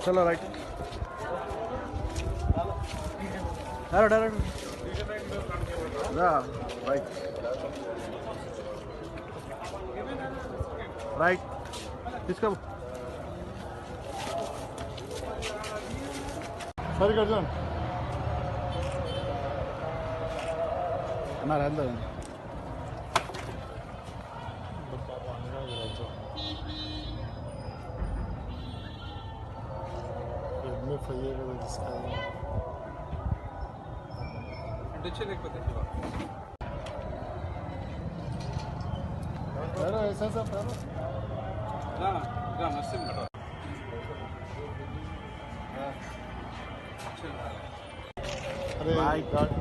चलो right direct right right इसका sir कर दो ना रहता है ऐसा सब अरे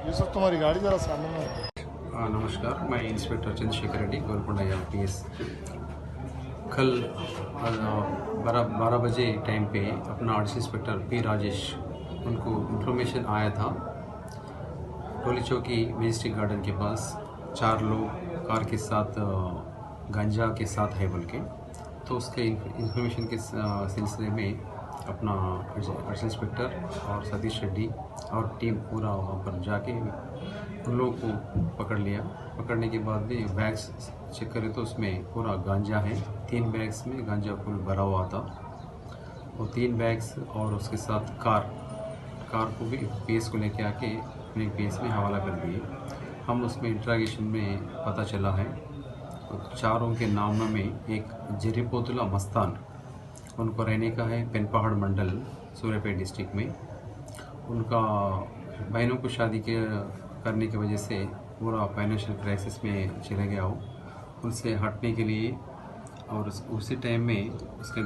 यूसुफ तुम्हारी गाड़ी जरा सामने में। नमस्कार, मैं इंस्पेक्टर चंद्रशेखर रेड्डी गोलकोंडा IPS। कल 12 बजे टाइम पे अपना ऑडिशन इंस्पेक्टर P राजेश उनको इन्फॉर्मेशन आया था टोली चौकी मैजिस्ट्रेट गार्डन के पास 4 लोग कार के साथ गांजा के साथ है बोल के। तो उसके इन्फॉर्मेशन के सिलसिले में अपना ऑडिशन इंस्पेक्टर और सतीश रेड्डी और टीम पूरा वहाँ पर जाके उन लोगों को पकड़ लिया। पकड़ने के बाद भी बैग्स चेक करें तो उसमें पूरा गांजा है। 3 बैग्स में गांजा फुल भरा हुआ था। वो 3 बैग्स और उसके साथ कार को भी PS को लेके आके अपने PS में हवाला कर दिए। हम उसमें इंट्रागेशन में पता चला है चारों के नाम में एक जरीपोतुला मस्तान, उनको रहने का है पेनपहाड़ मंडल सूर्यापेट डिस्ट्रिक्ट में। उनका बहनों को शादी करने की वजह से पूरा फाइनेंशियल क्राइसिस में चले गया हो। उनसे हटने के लिए और उसी टाइम में उसके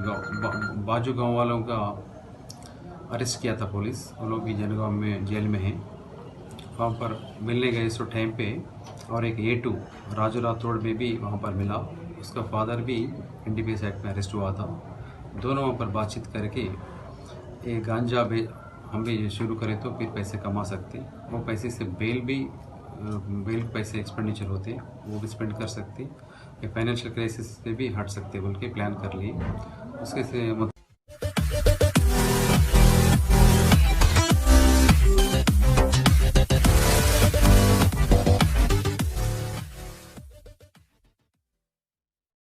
बाजू गांव वालों का अरेस्ट किया था पुलिस। वो लोग भी जनगांव में जेल में हैं। वहाँ पर मिलने गए उस टाइम पे और एक A2 राजू राठौड़ में भी वहाँ पर मिला। उसका फादर भी NDPS एक्ट में अरेस्ट हुआ था। दोनों वहाँ पर बातचीत करके ये गांजा हम भी शुरू करें तो फिर पैसे कमा सकते हैं। वो पैसे से बेल पैसे एक्सपेंडिचर होते हैं, वो भी स्पेंड कर सकते हैं। फाइनेंशियल क्राइसिस से भी हट सकते बोल के प्लान कर लिए। उसके से